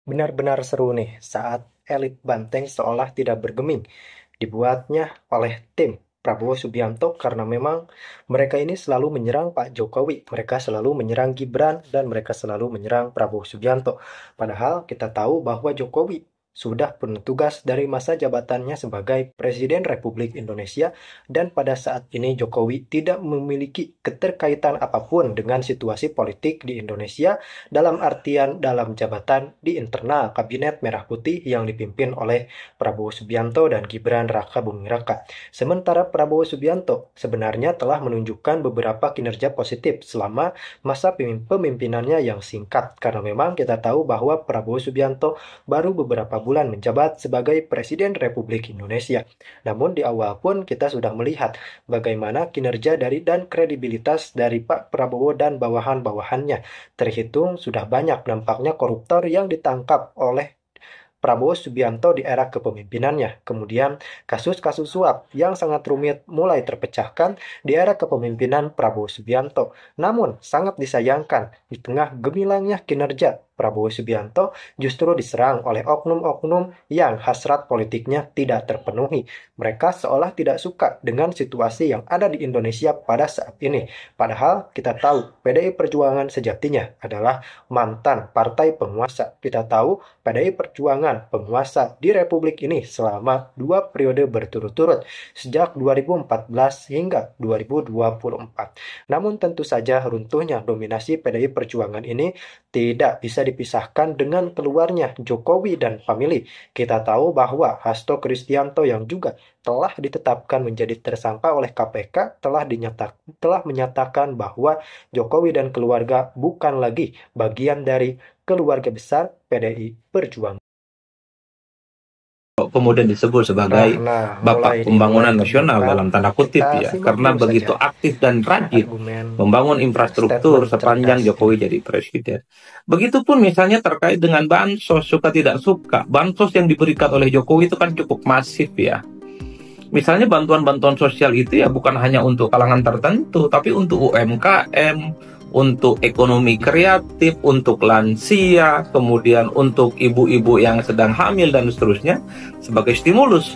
Benar-benar seru nih saat elit Banteng seolah tidak bergeming dibuatnya oleh tim Prabowo Subianto karena memang mereka ini selalu menyerang Pak Jokowi, mereka selalu menyerang Gibran, dan mereka selalu menyerang Prabowo Subianto. Padahal kita tahu bahwa Jokowi sudah penuh tugas dari masa jabatannya sebagai Presiden Republik Indonesia dan pada saat ini Jokowi tidak memiliki keterkaitan apapun dengan situasi politik di Indonesia dalam artian dalam jabatan di internal Kabinet Merah Putih yang dipimpin oleh Prabowo Subianto dan Gibran Raka Buming Raka. Sementara Prabowo Subianto sebenarnya telah menunjukkan beberapa kinerja positif selama masa pemimpinannya yang singkat karena memang kita tahu bahwa Prabowo Subianto baru beberapa bulan menjabat sebagai Presiden Republik Indonesia. Namun di awal pun kita sudah melihat bagaimana kinerja dari dan kredibilitas dari Pak Prabowo dan bawahan-bawahannya. Terhitung sudah banyak nampaknya koruptor yang ditangkap oleh Prabowo Subianto di era kepemimpinannya. Kemudian kasus-kasus suap yang sangat rumit mulai terpecahkan di era kepemimpinan Prabowo Subianto. Namun sangat disayangkan di tengah gemilangnya kinerja Prabowo Subianto justru diserang oleh oknum-oknum yang hasrat politiknya tidak terpenuhi. Mereka seolah tidak suka dengan situasi yang ada di Indonesia pada saat ini. Padahal kita tahu PDI Perjuangan sejatinya adalah mantan partai penguasa. Kita tahu PDI Perjuangan penguasa di Republik ini selama 2 periode berturut-turut sejak 2014 hingga 2024. Namun tentu saja runtuhnya dominasi PDI Perjuangan ini tidak bisa dipisahkan dengan keluarnya Jokowi dan famili. Kita tahu bahwa Hasto Kristianto yang juga telah ditetapkan menjadi tersangka oleh KPK telah menyatakan bahwa Jokowi dan keluarga bukan lagi bagian dari keluarga besar PDI Perjuangan. Kemudian disebut sebagai Bapak Pembangunan Nasional dalam tanda kutip ya, karena begitu aktif dan rajin membangun infrastruktur sepanjang Jokowi jadi presiden. Begitupun misalnya terkait dengan bansos, suka tidak suka, bansos yang diberikan oleh Jokowi itu kan cukup masif ya. Misalnya bantuan-bantuan sosial itu ya bukan hanya untuk kalangan tertentu, tapi untuk UMKM, untuk ekonomi kreatif, untuk lansia, kemudian untuk ibu-ibu yang sedang hamil dan seterusnya sebagai stimulus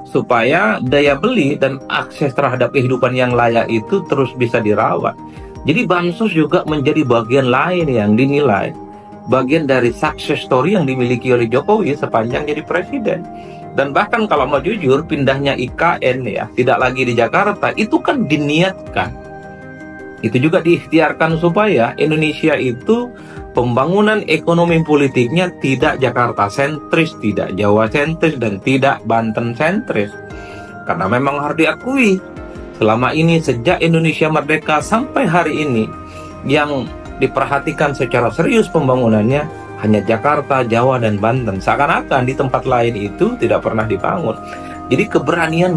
supaya daya beli dan akses terhadap kehidupan yang layak itu terus bisa dirawat. Jadi bansos juga menjadi bagian lain yang dinilai bagian dari success story yang dimiliki oleh Jokowi sepanjang jadi presiden. Dan bahkan kalau mau jujur, pindahnya IKN ya, tidak lagi di Jakarta, itu kan diniatkan. Itu juga diikhtiarkan supaya Indonesia itu pembangunan ekonomi politiknya tidak Jakarta sentris, tidak Jawa sentris, dan tidak Banten sentris. Karena memang harus diakui, selama ini sejak Indonesia merdeka sampai hari ini, yang diperhatikan secara serius pembangunannya hanya Jakarta, Jawa, dan Banten. Seakan-akan di tempat lain itu tidak pernah dibangun. Jadi keberanian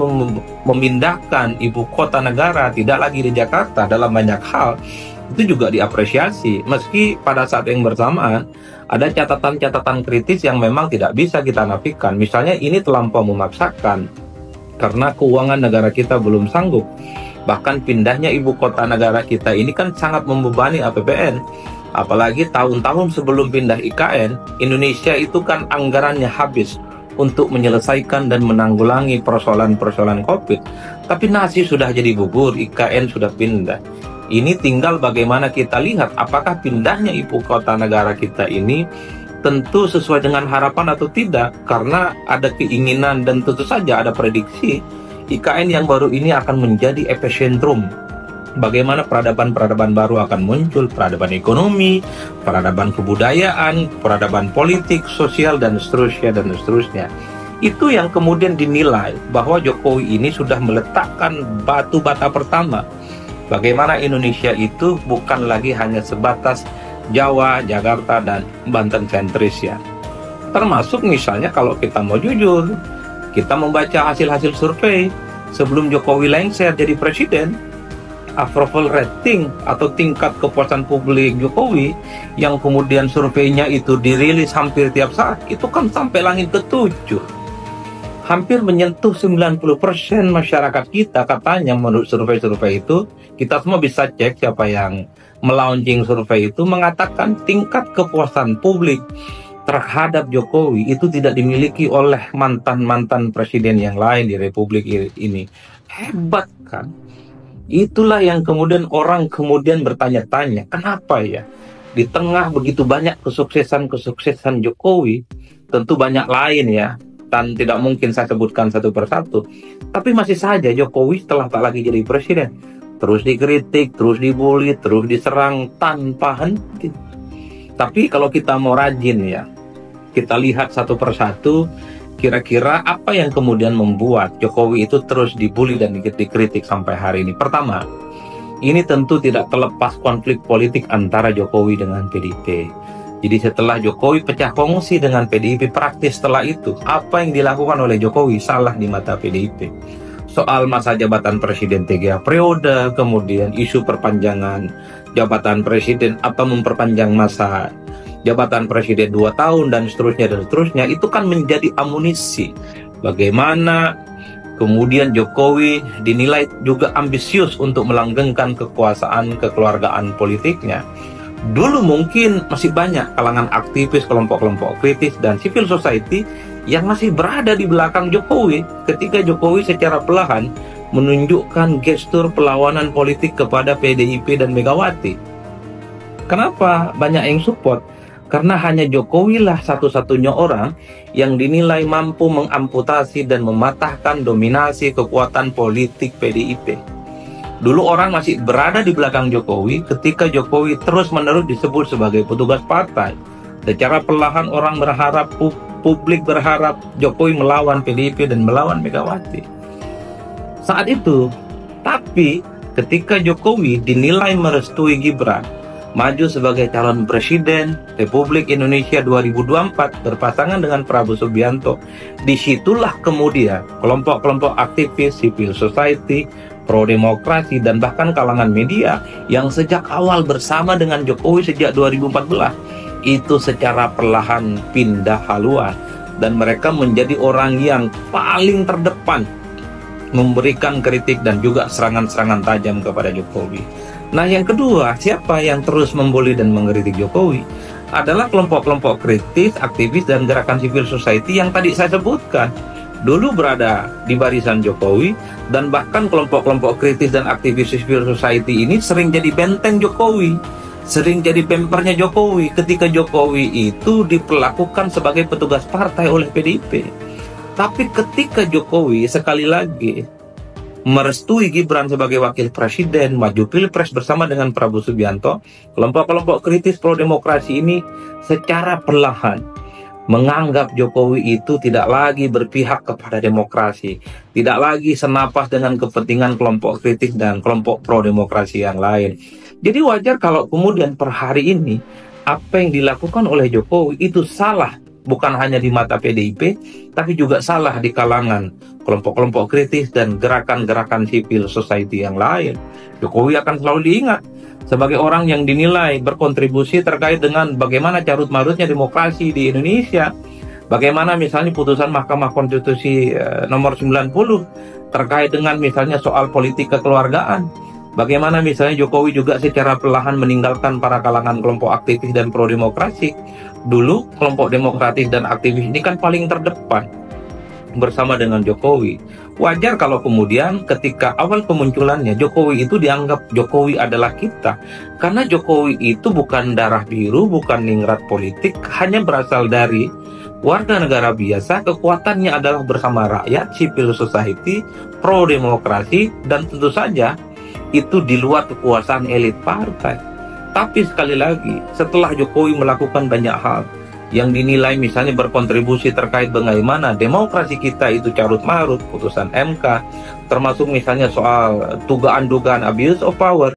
memindahkan ibu kota negara tidak lagi di Jakarta dalam banyak hal itu juga diapresiasi. Meski pada saat yang bersamaan ada catatan-catatan kritis yang memang tidak bisa kita nafikan. Misalnya ini terlampau memaksakan karena keuangan negara kita belum sanggup. Bahkan pindahnya ibu kota negara kita ini kan sangat membebani APBN. Apalagi tahun-tahun sebelum pindah IKN, Indonesia itu kan anggarannya habis untuk menyelesaikan dan menanggulangi persoalan-persoalan COVID. Tapi nasi sudah jadi bubur, IKN sudah pindah. Ini tinggal bagaimana kita lihat apakah pindahnya ibu kota negara kita ini tentu sesuai dengan harapan atau tidak. Karena ada keinginan dan tentu saja ada prediksi IKN yang baru ini akan menjadi epicentrum. Bagaimana peradaban-peradaban baru akan muncul, peradaban ekonomi, peradaban kebudayaan, peradaban politik, sosial, dan seterusnya, dan seterusnya. Itu yang kemudian dinilai bahwa Jokowi ini sudah meletakkan batu bata pertama. Bagaimana Indonesia itu bukan lagi hanya sebatas Jawa, Jakarta, dan Banten sentris ya. Termasuk misalnya kalau kita mau jujur, kita membaca hasil-hasil survei sebelum Jokowi lengser jadi presiden, approval rating atau tingkat kepuasan publik Jokowi yang kemudian surveinya itu dirilis hampir tiap saat itu kan sampai langit ke-7, hampir menyentuh 90% masyarakat kita katanya menurut survei-survei itu. Kita semua bisa cek siapa yang melaunching survei itu, mengatakan tingkat kepuasan publik terhadap Jokowi itu tidak dimiliki oleh mantan-mantan presiden yang lain di Republik ini. Hebat kan? Itulah yang kemudian orang kemudian bertanya-tanya, kenapa ya di tengah begitu banyak kesuksesan Jokowi, tentu banyak lain ya, dan tidak mungkin saya sebutkan satu persatu, tapi masih saja Jokowi setelah tak lagi jadi presiden terus dikritik, terus dibully, terus diserang tanpa henti. Tapi kalau kita mau rajin ya, kita lihat satu persatu, kira-kira apa yang kemudian membuat Jokowi itu terus dibully dan dikritik sampai hari ini. Pertama, ini tentu tidak terlepas konflik politik antara Jokowi dengan PDIP. Jadi setelah Jokowi pecah kongsi dengan PDIP, praktis setelah itu, apa yang dilakukan oleh Jokowi salah di mata PDIP. Soal masa jabatan presiden 3 periode, kemudian isu perpanjangan jabatan presiden atau memperpanjang masa jabatan presiden 2 tahun dan seterusnya, itu kan menjadi amunisi bagaimana kemudian Jokowi dinilai juga ambisius untuk melanggengkan kekuasaan kekeluargaan politiknya. Dulu mungkin masih banyak kalangan aktivis, kelompok-kelompok kritis dan civil society yang masih berada di belakang Jokowi ketika Jokowi secara perlahan menunjukkan gestur perlawanan politik kepada PDIP dan Megawati. Kenapa banyak yang support? Karena hanya Jokowi lah satu-satunya orang yang dinilai mampu mengamputasi dan mematahkan dominasi kekuatan politik PDIP. Dulu orang masih berada di belakang Jokowi ketika Jokowi terus-menerus disebut sebagai petugas partai. Secara perlahan orang berharap, publik berharap Jokowi melawan PDIP dan melawan Megawati. Saat itu, tapi ketika Jokowi dinilai merestui Gibran maju sebagai calon presiden Republik Indonesia 2024 berpasangan dengan Prabowo Subianto, disitulah kemudian kelompok-kelompok aktivis, civil society, pro-demokrasi, dan bahkan kalangan media yang sejak awal bersama dengan Jokowi sejak 2014 itu secara perlahan pindah haluan dan mereka menjadi orang yang paling terdepan memberikan kritik dan juga serangan-serangan tajam kepada Jokowi. Nah, yang kedua, siapa yang terus membuli dan mengkritik Jokowi adalah kelompok-kelompok kritis, aktivis, dan gerakan civil society yang tadi saya sebutkan. Dulu berada di barisan Jokowi, dan bahkan kelompok-kelompok kritis dan aktivis civil society ini sering jadi benteng Jokowi, sering jadi bempernya Jokowi ketika Jokowi itu diperlakukan sebagai petugas partai oleh PDIP. Tapi ketika Jokowi sekali lagi merestui Gibran sebagai wakil presiden, maju pilpres bersama dengan Prabowo Subianto, kelompok-kelompok kritis pro-demokrasi ini secara perlahan menganggap Jokowi itu tidak lagi berpihak kepada demokrasi, tidak lagi senapas dengan kepentingan kelompok kritis dan kelompok pro-demokrasi yang lain. Jadi wajar kalau kemudian per hari ini apa yang dilakukan oleh Jokowi itu salah, bukan hanya di mata PDIP, tapi juga salah di kalangan kelompok-kelompok kritis dan gerakan-gerakan civil society yang lain. Jokowi akan selalu diingat sebagai orang yang dinilai berkontribusi terkait dengan bagaimana carut-marutnya demokrasi di Indonesia. Bagaimana misalnya putusan Mahkamah Konstitusi nomor 90 terkait dengan misalnya soal politik kekeluargaan. Bagaimana misalnya Jokowi juga secara perlahan meninggalkan para kalangan kelompok aktivis dan pro-demokrasi. Dulu kelompok demokratis dan aktivis ini kan paling terdepan bersama dengan Jokowi. Wajar kalau kemudian ketika awal kemunculannya Jokowi itu dianggap Jokowi adalah kita. Karena Jokowi itu bukan darah biru, bukan ningrat politik, hanya berasal dari warga negara biasa. Kekuatannya adalah bersama rakyat, civil society, pro-demokrasi, dan tentu saja itu di luar kekuasaan elit partai. Tapi sekali lagi, setelah Jokowi melakukan banyak hal yang dinilai misalnya berkontribusi terkait bagaimana demokrasi kita itu carut-marut, putusan MK, termasuk misalnya soal dugaan-dugaan abuse of power,